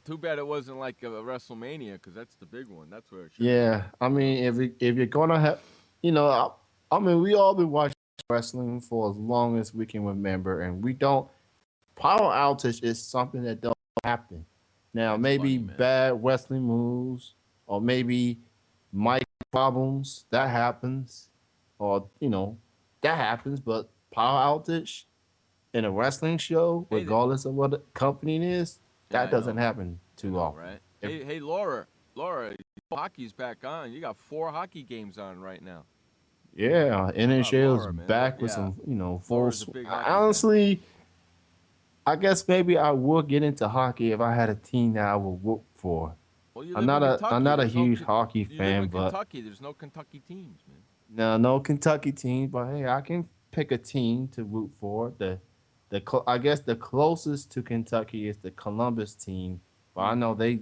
Too bad it wasn't like a WrestleMania because that's the big one. That's where it should be. Yeah, I mean, if you're gonna have, you know, I mean, we all been watching wrestling for as long as we can remember, and we don't. Power outage is something that don't happen. Now, That's maybe funny, man. bad wrestling moves, or maybe mic problems that happens, or that happens. But power outage in a wrestling show, Hey, regardless of what the company it is, yeah, that I know. doesn't happen I too know, often. right? If Hey, Laura, hockey's back on. You got 4 hockey games on right now. Yeah, How about NHL's Laura, man? back with Yeah, some, full. Laura's a big hockey fan. Honestly, I guess maybe I would get into hockey if I had a team that I would root for. Well, you I'm live in not a I'm Kentucky. not a There's no. huge hockey You live fan, in but Kentucky. There's no Kentucky teams, man. no Kentucky team. But hey, I can pick a team to root for. I guess the closest to Kentucky is the Columbus team, but I Mm. know they,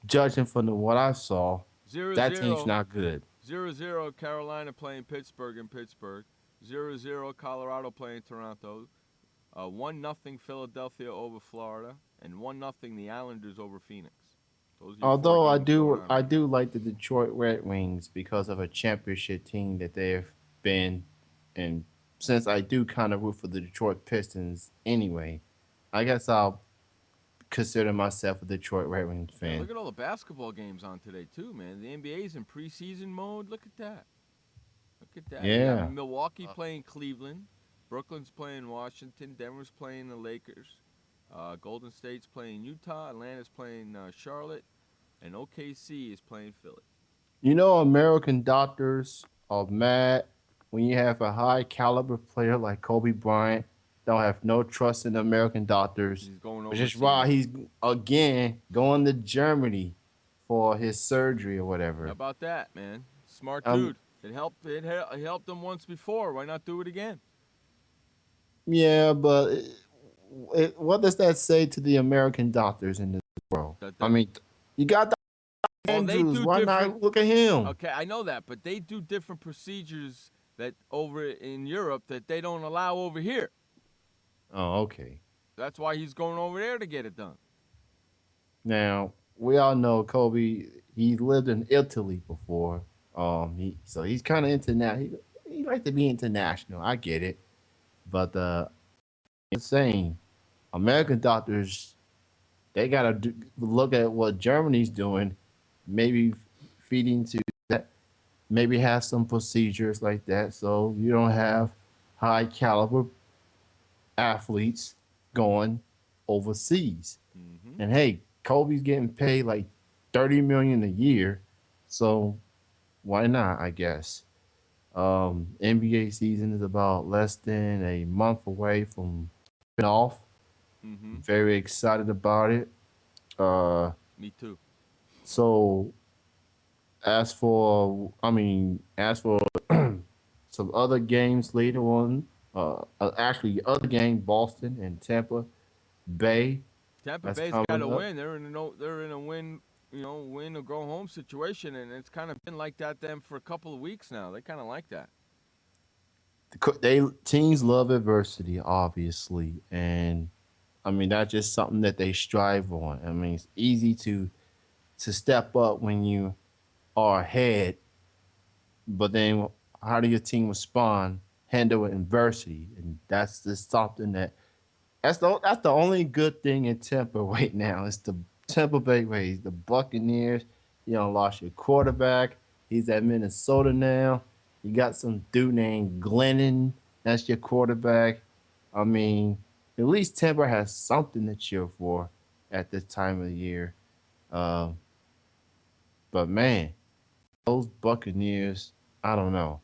judging from what I saw, Zero that team's zero not good. 0-0 Carolina playing Pittsburgh in Pittsburgh. 0-0 Colorado playing Toronto. 1-0 Philadelphia over Florida, and 1-0 the Islanders over Phoenix. Those are your four Although games going on I right do now. like the Detroit Red Wings because of a championship team that they've been, and since I do kind of root for the Detroit Pistons anyway, I guess I'll consider myself a Detroit Red Wings Yeah, fan. look at all the basketball games on today too, man. The NBA's in preseason mode. Look at that. Look at that. You got Yeah. Milwaukee playing Cleveland, Brooklyn's playing Washington, Denver's playing the Lakers, Golden State's playing Utah, Atlanta's playing Charlotte, and OKC is playing Philly. American doctors are mad when you have a high caliber player like Kobe Bryant. Don't have no trust in American doctors, He's going which is why overseas. he's again going to Germany for his surgery or How whatever. about that, man? Smart Um, dude. It helped him once before. Why not do it again? Yeah, but what does that say to the American doctors in this world? That I that mean, you got well, they Andrews. do Why different. not look at him? Okay, I know that, but they do different procedures that over in Europe that they don't allow over here. Oh, okay. That's why he's going over there to get it done. Now we all know Kobe. He lived in Italy before. So he's kind of international. He like to be international. I get it, but it's saying American doctors they gotta look at what Germany's doing. Maybe feeding to that. Maybe have some procedures like that, so you don't have high caliber athletes going overseas. Mm-hmm. And hey, Kobe's getting paid like 30 million a year, so why not? I guess. NBA season is about less than a month away from off. Mm-hmm. Very excited about it. Uh, Me too. so as for some other games later on, actually other game Boston and Tampa Bay Tampa that's Bay's got coming to up. win. They're in a win, win or go home situation, and it's kind of been like that them for a couple of weeks now. They kind of like that. They teams love adversity, obviously, and I mean that's just something that they strive on. I mean it's easy to step up when you are ahead, but then how do your team respond, handle adversity, and that's just something that's the only good thing in Tampa right now. It's the Tampa Bay Rays, the Buccaneers. You know, lost your quarterback. He's at Minnesota now. You got some dude named Glennon. That's your quarterback. I mean, at least Tampa has something to cheer for at this time of the year. Um, but man, those Buccaneers, I don't know.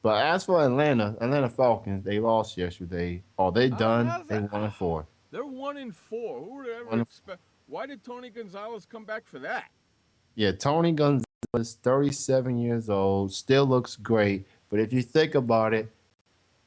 But as for Atlanta Falcons, they lost yesterday. Are they done? How's They that? 1-4. They're 1-4. Who would ever One, expect? Why did Tony Gonzalez come back for that? yeah, Tony Gonzalez, 37 years old, still looks great. But if you think about it,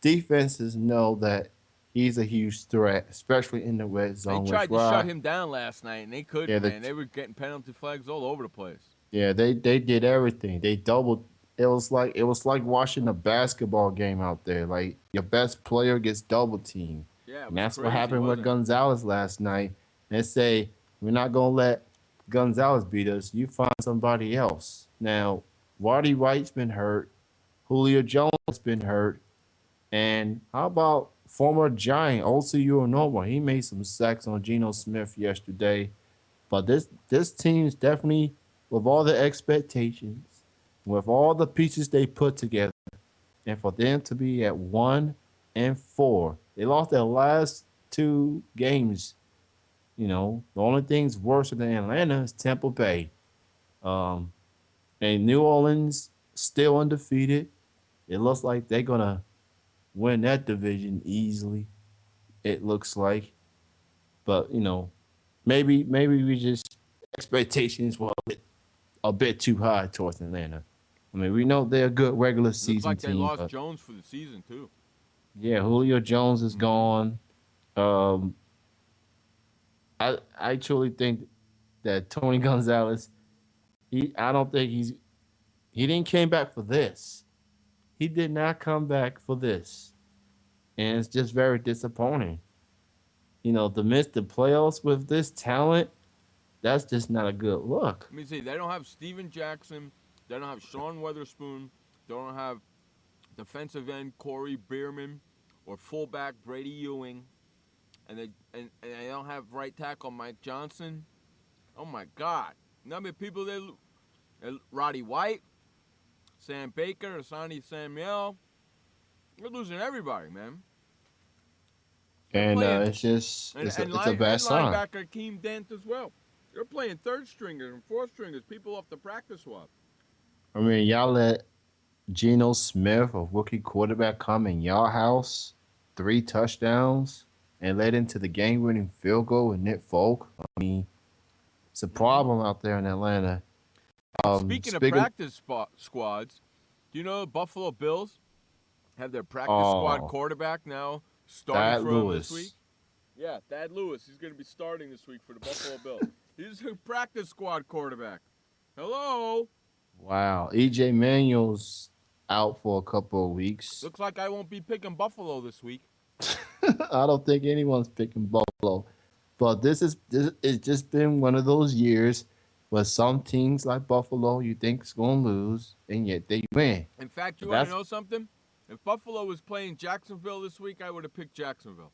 defenses know that he's a huge threat, especially in the red They zone. Which tried to shut why, him down last night, and they yeah, couldn't. Man, they were getting penalty flags all over the place. they did everything. They doubled. It was like watching a basketball game out there. Like your best player gets double teamed, Yeah, it and was that's what crazy, happened with wasn't it? Gonzalez last night. They say We're not gonna let Gonzalez beat us. You find somebody else. Now, Roddy White's been hurt. Julio Jones has been hurt. And how about former Giant Osi Uonoma? He made some sacks on Geno Smith yesterday. But this team's definitely, with all the expectations, with all the pieces they put together, and for them to be at 1-4, they lost their last two games. You know, the only thing's worse than Atlanta is Tampa Bay. Um, and New Orleans still undefeated. It looks like they're gonna win that division easily. It looks like, but maybe we just expectations were a bit too high towards Atlanta. I mean, we know they're a good regular Looks season like they team, lost but Jones for the season too. yeah, Julio Jones is gone. Um, I truly think that Tony Gonzalez, I don't think he didn't came back for this. He did not come back for this, and it's just very disappointing. To miss the playoffs with this talent, that's just not a good look. Let me see. They don't have Steven Jackson. They don't have Sean Weatherspoon. They don't have defensive end Corey Bierman or fullback Brady Ewing, and they don't have right tackle Mike Johnson. Oh my God! How many people Roddy White, Sam Baker, Asani Samuel. They're losing everybody, man. And it's a bad sign. Linebacker Keem Dent as well. They're playing third stringers and fourth stringers, people off the practice squad. I mean, y'all let Geno Smith, a rookie quarterback, come in y'all house, 3 touchdowns, and led into the game-winning field goal with Nick Folk. I mean, it's a problem out there in Atlanta. Speaking of practice squads, do you know the Buffalo Bills have their practice squad quarterback now starting for them this week? Yeah, Thad Lewis. He's going to be starting this week for the Buffalo Bills. He's a practice squad quarterback. Hello? Wow. E.J. Manuel's out for a couple of weeks. Looks like I won't be picking Buffalo this week. I don't think anyone's picking Buffalo. But it's just been one of those years where some teams like Buffalo you think is going to lose, and yet they win. In fact, you want to know something? If Buffalo was playing Jacksonville this week, I would have picked Jacksonville.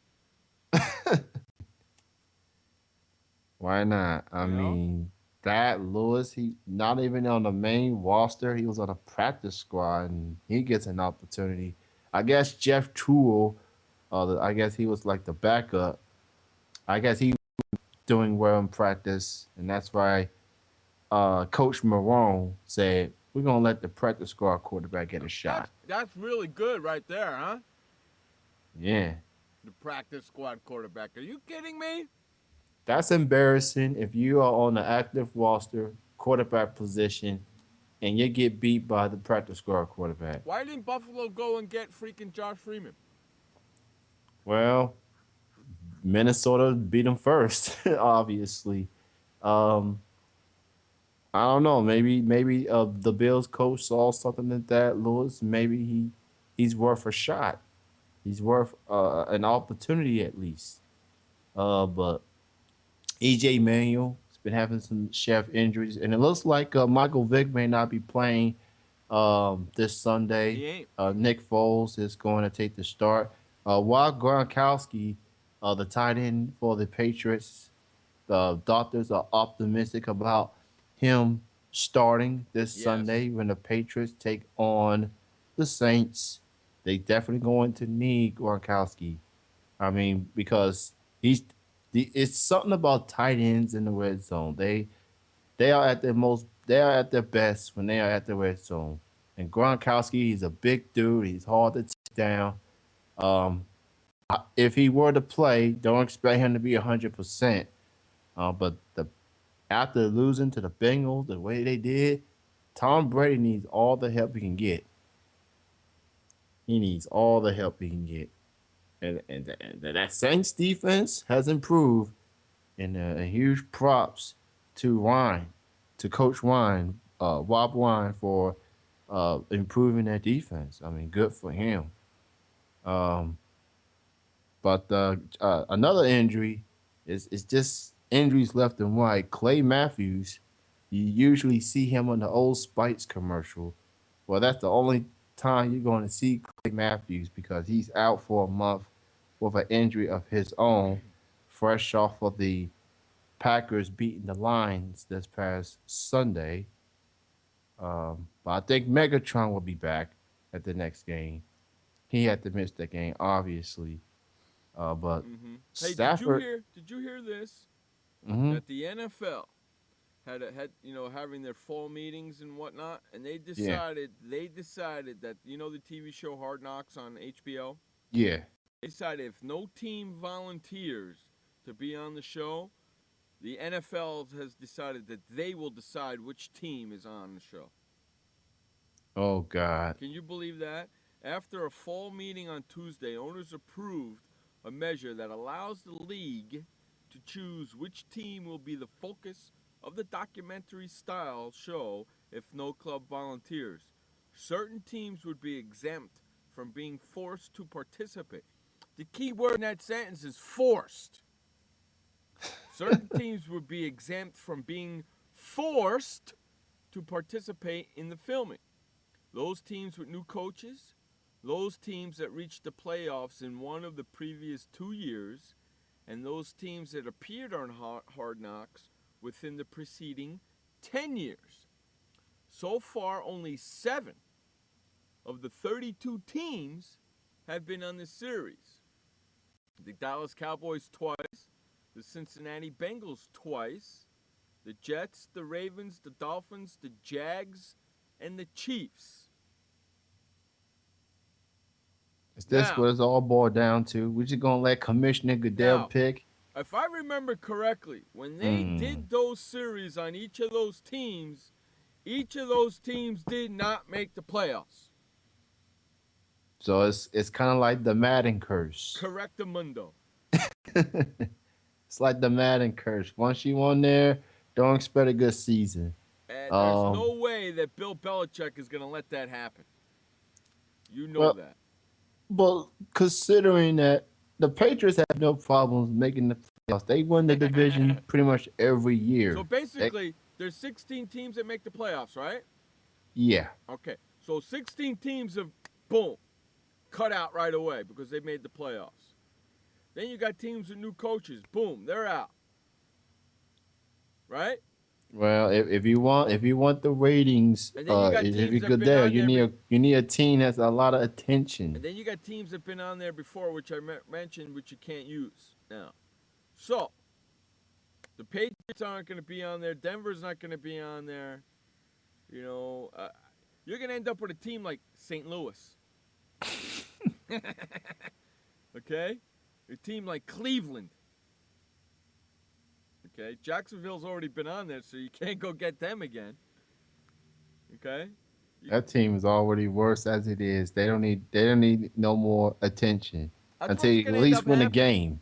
Why not? I mean, Thad Lewis, he not even on the main roster. He was on a practice squad, and he gets an opportunity. I guess Jeff Toole, I guess he was like the backup. I guess he was doing well in practice, and that's why Coach Marone said, we're going to let the practice squad quarterback get a shot. That's really good right there, huh? Yeah. The practice squad quarterback. Are you kidding me? That's embarrassing if you are on the active roster quarterback position and you get beat by the practice squad quarterback. Why didn't Buffalo go and get freaking Josh Freeman? Well, Minnesota beat them first, obviously. I don't know. Maybe the Bills coach saw something in that Lewis. Maybe he's worth a shot. He's worth an opportunity at least. But E.J. Manuel has been having some chef injuries, and it looks like Michael Vick may not be playing this Sunday. He ain't. Nick Foles is going to take the start. While Gronkowski, the tight end for the Patriots, the doctors are optimistic about him starting this Sunday when the Patriots take on the Saints. They definitely going to need Gronkowski. I mean, because it's something about tight ends in the red zone. They are at their best when they are at the red zone. And Gronkowski, he's a big dude. He's hard to take down. If he were to play, don't expect him to be 100%. But after losing to the Bengals the way they did, Tom Brady needs all the help he can get. He needs all the help he can get. And that Saints defense has improved. And a huge props to Coach Ryan, Rob Ryan, for improving that defense. I mean, good for him. But another injury is just injuries left and right. Clay Matthews, you usually see him on the Old Spice commercial. Well, that's the only time you're going to see Clay Matthews because he's out for a month with an injury of his own, fresh off of the Packers beating the Lions this past Sunday. But I think Megatron will be back at the next game. He had to miss that game, obviously. But Hey, Stafford. Did you hear this? Mhm. That the NFL had having their fall meetings and whatnot, and they Yeah. decided that the TV show Hard Knocks on HBO. Yeah. They decided if no team volunteers to be on the show, the NFL has decided that they will decide which team is on the show. Oh God. Can you believe that? After a fall meeting on Tuesday, owners approved a measure that allows the league to choose which team will be the focus of the documentary-style show if no club volunteers. Certain teams would be exempt from being forced to participate. The key word in that sentence is forced. Certain teams would be exempt from being forced to participate in the filming. Those teams with new coaches, those teams that reached the playoffs in one of the previous 2 years, and those teams that appeared on Hard Knocks within the preceding 10 years. So far, only 7 of the 32 teams have been on this series. The Dallas Cowboys twice, the Cincinnati Bengals twice, the Jets, the Ravens, the Dolphins, the Jags, and the Chiefs. Is this Now, what it's all boiled down to? We're just gonna let Commissioner Goodell now, pick? if I remember correctly, when they did those series on each of those teams did not make the playoffs. So it's kind of like the Madden curse. Correctamundo. It's like the Madden curse. Once you on there, don't expect a good season. And there's no way that Bill Belichick is going to let that happen. You know that. But considering that the Patriots have no problems making the playoffs, they win the division pretty much every year. So basically, there's 16 teams that make the playoffs, right? Yeah. Okay. So 16 teams have, boom, cut out right away because they made the playoffs. Then you got teams with new coaches. Boom, they're out. Right? Well, if you want the ratings, And then you got if teams you're that good been there, on you need a team that's a lot of attention. And then you got teams that have been on there before, which I mentioned, which you can't use now. So, the Patriots aren't going to be on there. Denver's not going to be on there. You know, you're going to end up with a team like St. Louis. Okay? A team like Cleveland. Okay? Jacksonville's already been on there, so you can't go get them again. Okay? That team is already worse as it is. They don't need no more attention until you at least win a game.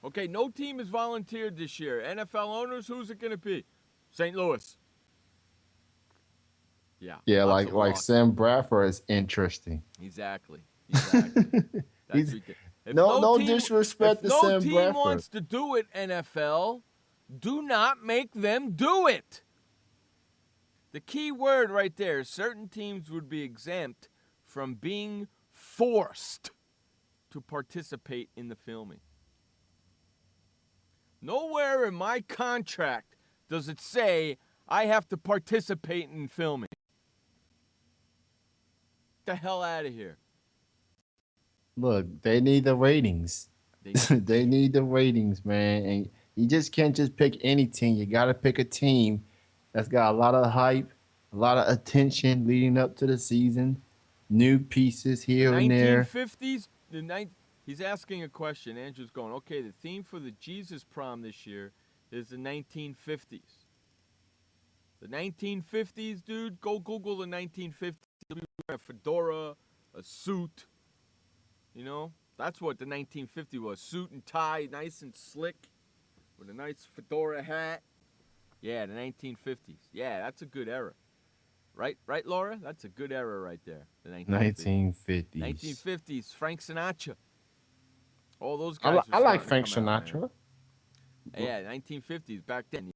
Okay, no team has volunteered this year. NFL owners, who's it going to be? St. Louis. Yeah. Yeah, like Sam Bradford is interesting. Exactly. No disrespect to Sam Bradford. If no team wants to do it, NFL, do not make them do it. The key word right there, certain teams would be exempt from being forced to participate in the filming. Nowhere in my contract does it say I have to participate in filming. Get the hell out of here. Look, they need the ratings. They need the ratings, man. And you just can't just pick any team. You got to pick a team that's got a lot of hype, a lot of attention leading up to the season, new pieces here and there. 1950s, he's asking a question. Andrew's going, okay, the theme for the Jesus prom this year is the 1950s. The 1950s, dude, go Google the 1950s. A fedora, a suit. You know, that's what the 1950 was. Suit and tie, nice and slick, with a nice fedora hat. Yeah, the 1950s. Yeah, that's a good era. Right, Laura? That's a good era right there. The 1950s. 1950s, Frank Sinatra. All those guys. I like Frank Sinatra. Yeah, 1950s back then.